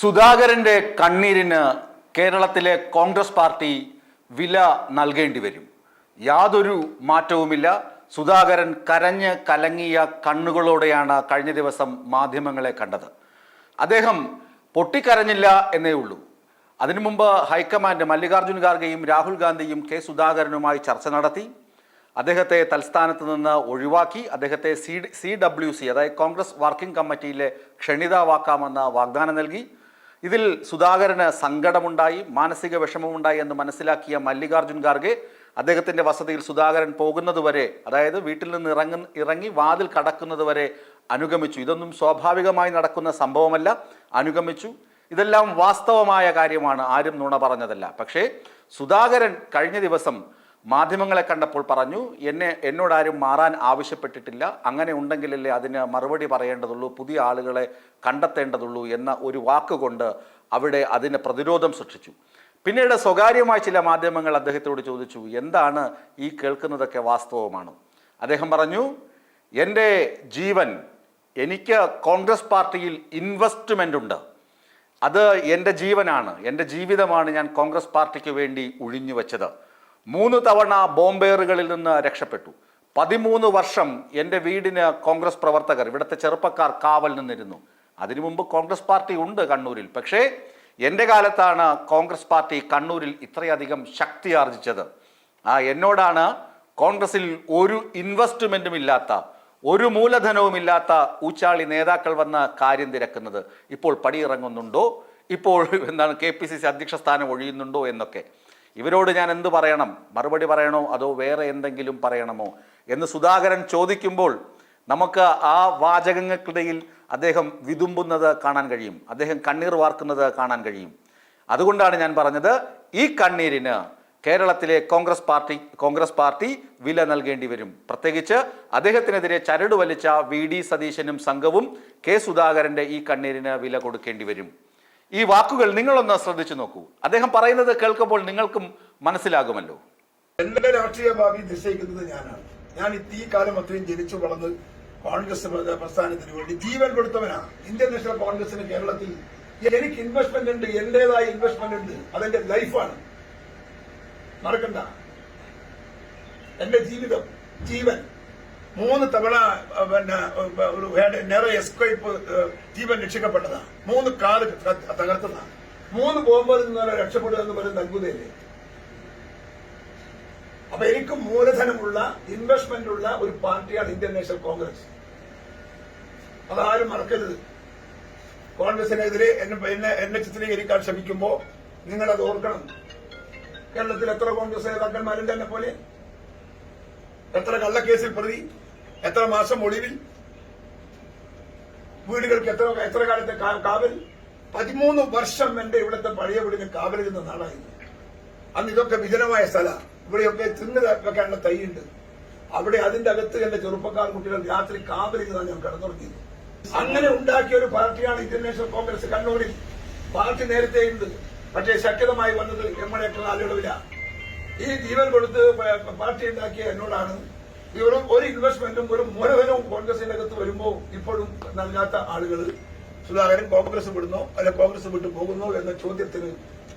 സുധാകരന്റെ കണ്ണീരിന് കേരളത്തിലെ കോൺഗ്രസ് പാർട്ടി വില നൽകേണ്ടി വരും. യാതൊരു മാറ്റവുമില്ല. സുധാകരൻ കരഞ്ഞ് കലങ്ങിയ കണ്ണുകളോടെയാണ് കഴിഞ്ഞ ദിവസം മാധ്യമങ്ങളെ കണ്ടത്. അദ്ദേഹം പൊട്ടിക്കരഞ്ഞില്ല എന്നേ ഉള്ളൂ. അതിനു മുമ്പ് ഹൈക്കമാൻഡ് മല്ലികാർജ്ജുൻ ഖാർഗെയും രാഹുൽ ഗാന്ധിയും കെ സുധാകരനുമായി ചർച്ച നടത്തി. അദ്ദേഹത്തെ തൽസ്ഥാനത്ത് നിന്ന് ഒഴിവാക്കി. അദ്ദേഹത്തെ CWC അതായത് കോൺഗ്രസ് വർക്കിംഗ് കമ്മിറ്റിയിലെ ക്ഷണിതാവാക്കാമെന്ന് വാഗ്ദാനം നൽകി. ഇതിൽ സുധാകരന് സങ്കടമുണ്ടായി, മാനസിക വിഷമമുണ്ടായി എന്ന് മനസ്സിലാക്കിയ മല്ലികാർജ്ജുൻ ഖാർഗെ അദ്ദേഹത്തിൻ്റെ വസതിയിൽ സുധാകരൻ പോകുന്നതുവരെ, അതായത് വീട്ടിൽ നിന്ന് ഇറങ്ങി വാതിൽ കടക്കുന്നതുവരെ അനുഗമിച്ചു. ഇതൊന്നും സ്വാഭാവികമായി നടക്കുന്ന സംഭവമല്ല, അനുഗമിച്ചു. ഇതെല്ലാം വാസ്തവമായ കാര്യമാണ്, ആരും നുണ പറഞ്ഞതല്ല. പക്ഷേ സുധാകരൻ കഴിഞ്ഞ ദിവസം മാധ്യമങ്ങളെ കണ്ടപ്പോൾ പറഞ്ഞു, എന്നോടാരും മാറാൻ ആവശ്യപ്പെട്ടിട്ടില്ല, അങ്ങനെ ഉണ്ടെങ്കിലല്ലേ അതിന് മറുപടി പറയേണ്ടതുള്ളൂ, പുതിയ ആളുകളെ കണ്ടെത്തേണ്ടതുള്ളൂ എന്ന ഒരു വാക്കുകൊണ്ട് അവിടെ അതിന് പ്രതിരോധം സൃഷ്ടിച്ചു. പിന്നീട് സ്വകാര്യമായ ചില മാധ്യമങ്ങൾ അദ്ദേഹത്തോട് ചോദിച്ചു, എന്താണ് ഈ കേൾക്കുന്നതൊക്കെ വാസ്തവമാണോ? അദ്ദേഹം പറഞ്ഞു, എൻ്റെ ജീവൻ, എനിക്ക് കോൺഗ്രസ് പാർട്ടിയിൽ ഇൻവെസ്റ്റ്മെൻ്റ് ഉണ്ട്, അത് എൻ്റെ ജീവനാണ്, എൻ്റെ ജീവിതമാണ് ഞാൻ കോൺഗ്രസ് പാർട്ടിക്ക് വേണ്ടി ഒഴിഞ്ഞു വെച്ചത്. 3 തവണ ബോംബേറുകളിൽ നിന്ന് രക്ഷപ്പെട്ടു. 13 വർഷം എൻ്റെ വീടിന് കോൺഗ്രസ് പ്രവർത്തകർ, ഇവിടുത്തെ ചെറുപ്പക്കാർ കാവൽ നിന്നിരുന്നു. അതിനു മുമ്പ് കോൺഗ്രസ് പാർട്ടി ഉണ്ട് കണ്ണൂരിൽ. പക്ഷേ എൻ്റെ കാലത്താണ് കോൺഗ്രസ് പാർട്ടി കണ്ണൂരിൽ ഇത്രയധികം ശക്തി ആർജിച്ചത്. എന്നോടാണ് കോൺഗ്രസിൽ ഒരു ഇൻവെസ്റ്റ്മെൻറ്റും ഇല്ലാത്ത, ഒരു മൂലധനവുമില്ലാത്ത ഊച്ചാളി നേതാക്കൾ വന്ന കാര്യം തിരക്കുന്നത്. ഇപ്പോൾ പടിയിറങ്ങുന്നുണ്ടോ, ഇപ്പോൾ KPCC അധ്യക്ഷ സ്ഥാനം ഒഴിയുന്നുണ്ടോ എന്നൊക്കെ. ഇവരോട് ഞാൻ എന്ത് പറയണം? മറുപടി പറയണോ അതോ വേറെ എന്തെങ്കിലും പറയണമോ എന്ന് സുധാകരൻ ചോദിക്കുമ്പോൾ നമുക്ക് ആ വാചകങ്ങൾക്കിടയിൽ അദ്ദേഹം വിതുമ്പുന്നത് കാണാൻ കഴിയും, അദ്ദേഹം കണ്ണീർ വാർക്കുന്നത് കാണാൻ കഴിയും. അതുകൊണ്ടാണ് ഞാൻ പറഞ്ഞത്, ഈ കണ്ണീരിന് കേരളത്തിലെ കോൺഗ്രസ് പാർട്ടി വില നൽകേണ്ടി വരും. പ്രത്യേകിച്ച് അദ്ദേഹത്തിനെതിരെ ചരട് വലിച്ച VD സതീശനും സംഘവും കെ സുധാകരന്റെ ഈ കണ്ണീരിന് വില കൊടുക്കേണ്ടി വരും. ഈ വാക്കുകൾ നിങ്ങളൊന്ന് ശ്രദ്ധിച്ചു നോക്കൂ. അദ്ദേഹം പറയുന്നത് കേൾക്കുമ്പോൾ നിങ്ങൾക്കും മനസ്സിലാകുമല്ലോ. എന്റെ രാഷ്ട്രീയ ഭാവി നിശ്ചയിക്കുന്നത് ഞാനാണ്. ഞാൻ ഈ കാലം അത്രയും ജനിച്ചു വളർന്ന് കോൺഗ്രസ് പ്രസ്ഥാനത്തിന് വേണ്ടി ജീവൻ കൊടുത്തവനാണ്. ഇന്ത്യൻ നാഷണൽ കോൺഗ്രസിന് കേരളത്തിൽ എനിക്ക് ഇൻവെസ്റ്റ്മെന്റ് ഉണ്ട്, എന്റേതായ ഇൻവെസ്റ്റ്മെന്റ് ഉണ്ട്, അതെന്റെ ലൈഫാണ്, മറക്കണ്ട. എന്റെ ജീവിതം, ജീവൻ 3 തവണ എസ്കേപ്പ് ജീവൻ രക്ഷിക്കപ്പെട്ടതാണ്. 3 കാർ തകർത്തതാണ്. 3 ബോംബിൽ നിന്ന് രക്ഷപ്പെടുക എന്ന് പറയുന്നത് അത്ഭുതമല്ലേ? അപ്പൊ എനിക്ക് മൂലധനമുള്ള, ഇൻവെസ്റ്റ്മെന്റ് ഉള്ള ഒരു പാർട്ടിയാണ് ഇന്ത്യൻ നാഷണൽ കോൺഗ്രസ്. അതാരും മറക്കരുത്. കോൺഗ്രസിനെതിരെ എന്നെ ചിത്രീകരിക്കാൻ ശ്രമിക്കുമ്പോ നിങ്ങളത് ഓർക്കണം. കേരളത്തിൽ എത്ര കോൺഗ്രസ് നേതാക്കന്മാരുണ്ട് എന്നെ പോലെ? എത്ര കള്ളക്കേസിൽ പ്രതി, എത്ര മാസം ഒളിവിൽ, വീടുകൾക്ക് എത്ര കാലത്തെ കാവൽ? 13 വർഷം എന്റെ ഇവിടുത്തെ പഴയ വീടിന് കാവലിരുന്ന നാടായിരുന്നു. അന്ന് ഇതൊക്കെ വിജനമായ സ്ഥലമാണ്. ഇവിടെയൊക്കെ തിന്ന് വെക്കാനുള്ള തൈയുണ്ട്. അവിടെ അതിന്റെ അകത്ത് എന്റെ ചെറുപ്പക്കാർ കുട്ടികൾ രാത്രി കാവലിരുന്നാണ് ഞാൻ കിടന്നുറങ്ങിയത്. അങ്ങനെ ഉണ്ടാക്കിയ ഒരു പാർട്ടിയാണ് ഇന്ത്യൻ നാഷണൽ കോൺഗ്രസ് കണ്ണൂരിൽ. പാർട്ടി നേരത്തെ ഉണ്ട്, പക്ഷേ ശക്തമായി വന്നത് എമ്മയുടെ കാലയളവില. ഈ ജീവൻ കൊടുത്ത് പാർട്ടി ഉണ്ടാക്കിയ എന്നോടാണ് ഇവരും ഒരു ഇൻവെസ്റ്റ്മെന്റും ഒരു മൂലധനവും കോൺഗ്രസിന്റെ അകത്ത് വരുമ്പോൾ ഇപ്പോഴും നൽകാത്ത ആളുകൾ സുധാകരൻ കോൺഗ്രസ് വിടുന്നോ അല്ലെ കോൺഗ്രസ് വിട്ടു പോകുന്നോ എന്ന ചോദ്യത്തിന്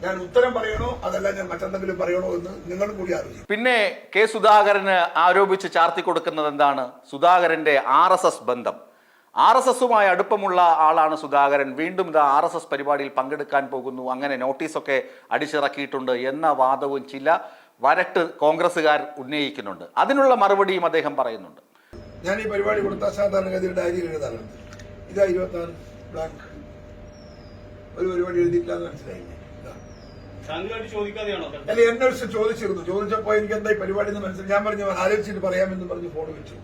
ഞാൻ ഉത്തരം പറയണോ അതല്ല ഞാൻ മറ്റെന്തെങ്കിലും പറയണോ എന്ന് നിങ്ങളും കൂടി ആലോചിക്കും. പിന്നെ കെ സുധാകരന് ആരോപിച്ച് ചാർത്തി കൊടുക്കുന്നത് എന്താണ്? സുധാകരന്റെ RSS ബന്ധം. RSSുമായി അടുപ്പമുള്ള ആളാണ് സുധാകരൻ. വീണ്ടും ഇത് RSS പരിപാടിയിൽ പങ്കെടുക്കാൻ പോകുന്നു, അങ്ങനെ നോട്ടീസൊക്കെ അടിച്ചിറക്കിയിട്ടുണ്ട് എന്ന വാദവും ചില വരട്ട് കോൺഗ്രസുകാർ ഉന്നയിക്കുന്നുണ്ട്. അതിനുള്ള മറുപടിയും അദ്ദേഹം പറയുന്നുണ്ട്. ഞാൻ ഈ പരിപാടി കൊടുത്ത സാധാരണഗതിയിൽ ഡയറിയിൽ എഴുതാറുണ്ട്. ഇതാ 26 ബ്ലാങ്ക്. ഒരു പരിപാടി എഴുതിയിട്ടില്ലാന്ന് മനസ്സിലായില്ലേ? അല്ല, എന്നെ ചോദിച്ചിരുന്നു. ചോദിച്ചപ്പോ എനിക്ക് എന്താ ഈ പരിപാടി എന്ന് മനസ്സിലായി. ഞാൻ പറഞ്ഞു ആലോചിച്ചിട്ട് പറയാമെന്ന് പറഞ്ഞ് ഫോൺ വെച്ചു.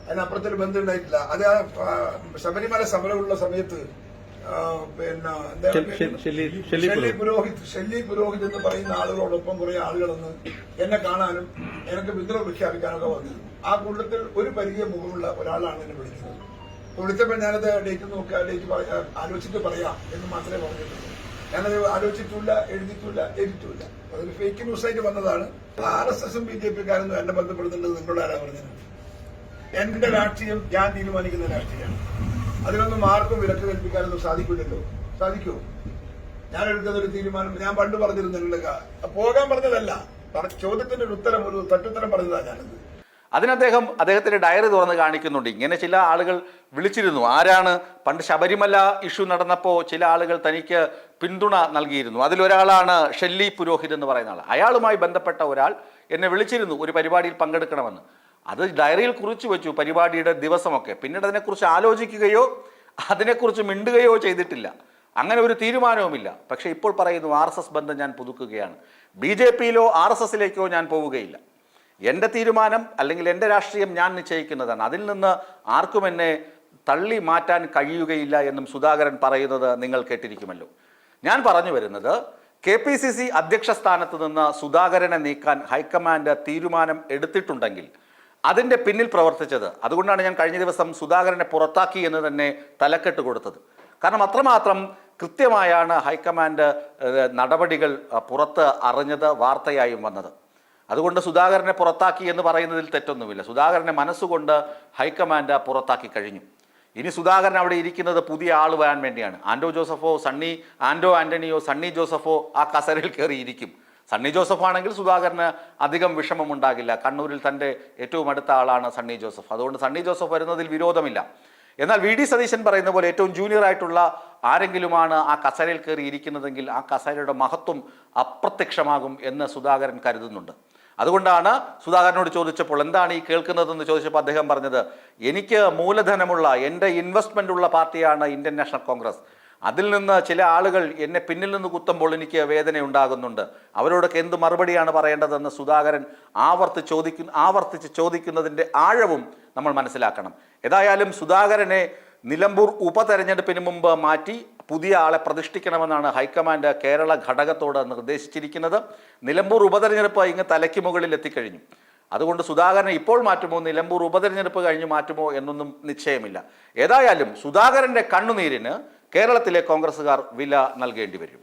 അതിനപ്പുറത്തൊരു ബന്ധം ഉണ്ടായിട്ടില്ല. അത് ശബരിമല സമരമുള്ള സമയത്ത് ഷെല്ലി പുരോഹിത് എന്ന് പറയുന്ന ആളുകളോടൊപ്പം കുറെ ആളുകളെന്ന് എന്നെ കാണാനും എനിക്ക് പിന്തുണ പ്രഖ്യാപിക്കാനൊക്കെ വന്നിരുന്നു. ആ കൂട്ടത്തിൽ ഒരു പരിചയ മുഖമുള്ള ഒരാളാണ് എന്നെ വിളിക്കുന്നത്. വിളിച്ചപ്പോൾ ഞാനത് ഡേറ്റ് നോക്കുക, ഡേറ്റ് ആലോചിച്ചിട്ട് പറയാം എന്ന് മാത്രമേ പറഞ്ഞിട്ടുള്ളൂ. ഞാനത് ആലോചിച്ചിട്ടില്ല, എഴുതിയിട്ടില്ല, എഴുതിയിട്ടില്ല. അതൊരു ഫേക്ക് ന്യൂസായിട്ട് വന്നതാണ്. RSSും BJPക്കാരൊന്നും എന്നെ ബന്ധപ്പെടുന്നുള്ളത് നിങ്ങളോട് ആരാ പറഞ്ഞത്? എന്റെ രാഷ്ട്രീയം ഞാൻ തീരുമാനിക്കുന്ന രാഷ്ട്രീയമാണ്. അതിനൊന്നും ആർക്കും വിലക്ക് കൽപ്പിക്കാനൊന്നും സാധിക്കില്ലല്ലോ. സാധിക്കുമോ? ഞാൻ എടുക്കുന്ന ഒരു തീരുമാനം ഞാൻ പണ്ട് പറഞ്ഞിരുന്നു, നിങ്ങൾക്ക് പോകാൻ പറഞ്ഞതല്ല, ചോദ്യത്തിന്റെ ഒരു ഉത്തരം, ഒരു തട്ടുത്തരം പറഞ്ഞതാണ് ഞാനത്. അതിന് അദ്ദേഹത്തിന്റെ ഡയറി തുറന്ന് കാണിക്കുന്നുണ്ട്. ഇങ്ങനെ ചില ആളുകൾ വിളിച്ചിരുന്നു. ആരാണ്? പണ്ട് ശബരിമല ഇഷ്യൂ നടന്നപ്പോൾ ചില ആളുകൾ തനിക്ക് പിന്തുണ നൽകിയിരുന്നു. അതിലൊരാളാണ് ഷെല്ലി പുരോഹിത് എന്ന് പറയുന്ന ആൾ. അയാളുമായി ബന്ധപ്പെട്ട ഒരാൾ എന്നെ വിളിച്ചിരുന്നു ഒരു പരിപാടിയിൽ പങ്കെടുക്കണമെന്ന്. അത് ഡയറിയിൽ കുറിച്ച് വെച്ചു, പരിപാടിയുടെ ദിവസമൊക്കെ. പിന്നീട് അതിനെക്കുറിച്ച് ആലോചിക്കുകയോ അതിനെക്കുറിച്ച് മിണ്ടുകയോ ചെയ്തിട്ടില്ല. അങ്ങനെ ഒരു തീരുമാനവുമില്ല. പക്ഷേ ഇപ്പോൾ പറയുന്നു RSS ബന്ധം ഞാൻ പുതുക്കുകയാണ്. BJPയിലോ RSSലേക്കോ ഞാൻ പോവുകയില്ല. എൻ്റെ തീരുമാനം അല്ലെങ്കിൽ എൻ്റെ രാഷ്ട്രീയം ഞാൻ നിശ്ചയിക്കുന്നതാണ്. അതിൽ നിന്ന് ആർക്കും എന്നെ തള്ളി മാറ്റാൻ കഴിയുകയില്ല എന്നും സുധാകരൻ പറയുന്നത് നിങ്ങൾ കേട്ടിരിക്കുമല്ലോ. ഞാൻ പറഞ്ഞു വരുന്നത്, KPCC അധ്യക്ഷ സ്ഥാനത്ത് നിന്ന് സുധാകരനെ നീക്കാൻ ഹൈക്കമാൻഡ് തീരുമാനം എടുത്തിട്ടുണ്ടെങ്കിൽ അതിൻ്റെ പിന്നിൽ പ്രവർത്തിച്ചത്, അതുകൊണ്ടാണ് ഞാൻ കഴിഞ്ഞ ദിവസം സുധാകരനെ പുറത്താക്കി എന്ന് തന്നെ തലക്കെട്ട് കൊടുത്തത്. കാരണം അത്രമാത്രം കൃത്യമായാണ് ഹൈക്കമാൻഡ് നടപടികൾ പുറത്ത് അറിഞ്ഞത്, വാർത്തയായും വന്നത്. അതുകൊണ്ട് സുധാകരനെ പുറത്താക്കി എന്ന് പറയുന്നതിൽ തെറ്റൊന്നുമില്ല. സുധാകരനെ മനസ്സുകൊണ്ട് ഹൈക്കമാൻഡ് പുറത്താക്കി കഴിഞ്ഞു. ഇനി സുധാകരൻ അവിടെ ഇരിക്കുന്നത് പുതിയ ആൾ വരാൻ വേണ്ടിയാണ്. ആൻഡോ ആൻ്റണിയോ സണ്ണി ജോസഫോ ആ കസേരയിൽ കയറിയിരിക്കും. സണ്ണി ജോസഫ് ആണെങ്കിൽ സുധാകരന് അധികം വിഷമമുണ്ടാകില്ല. കണ്ണൂരിൽ തൻ്റെ ഏറ്റവും അടുത്ത ആളാണ് സണ്ണി ജോസഫ്. അതുകൊണ്ട് സണ്ണി ജോസഫ് വരുന്നതിൽ വിരോധമില്ല. എന്നാൽ VD സതീശൻ പറയുന്ന പോലെ ഏറ്റവും ജൂനിയർ ആയിട്ടുള്ള ആരെങ്കിലുമാണ് ആ കസേരയിൽ കയറി ഇരിക്കുന്നതെങ്കിൽ ആ കസേരയുടെ മഹത്വം അപ്രത്യക്ഷമാകും എന്ന് സുധാകരൻ കരുതുന്നുണ്ട്. അതുകൊണ്ടാണ് സുധാകരനോട് ചോദിച്ചപ്പോൾ എന്താണ് ഈ കേൾക്കുന്നതെന്ന് ചോദിച്ചപ്പോൾ അദ്ദേഹം പറഞ്ഞത്, എനിക്ക് മൂലധനമുള്ള, എൻ്റെ ഇൻവെസ്റ്റ്മെൻ്റ് ഉള്ള പാർട്ടിയാണ് ഇന്ത്യൻ നാഷണൽ കോൺഗ്രസ്. അതിൽ നിന്ന് ചില ആളുകൾ എന്നെ പിന്നിൽ നിന്ന് കുത്തുമ്പോൾ എനിക്ക് വേദന ഉണ്ടാകുന്നുണ്ട്. അവരോടൊക്കെ എന്ത് മറുപടിയാണ് പറയേണ്ടതെന്ന് സുധാകരൻ ആവർത്തിച്ച് ചോദിക്കുന്നതിൻ്റെ ആഴവും നമ്മൾ മനസ്സിലാക്കണം. ഏതായാലും സുധാകരനെ നിലമ്പൂർ ഉപതെരഞ്ഞെടുപ്പിന് മുമ്പ് മാറ്റി പുതിയ ആളെ പ്രതിഷ്ഠിക്കണമെന്നാണ് ഹൈക്കമാൻഡ് കേരള ഘടകത്തോട് നിർദ്ദേശിച്ചിരിക്കുന്നത്. നിലമ്പൂർ ഉപതെരഞ്ഞെടുപ്പ് ഇങ്ങ് തലയ്ക്ക് മുകളിൽ എത്തിക്കഴിഞ്ഞു. അതുകൊണ്ട് സുധാകരനെ ഇപ്പോൾ മാറ്റുമോ, നിലമ്പൂർ ഉപതെരഞ്ഞെടുപ്പ് കഴിഞ്ഞ് മാറ്റുമോ എന്നൊന്നും നിശ്ചയമില്ല. ഏതായാലും സുധാകരൻ്റെ കണ്ണുനീരിന് കേരളത്തിലെ കോൺഗ്രസ്സുകാർ വില നൽകേണ്ടി വരും.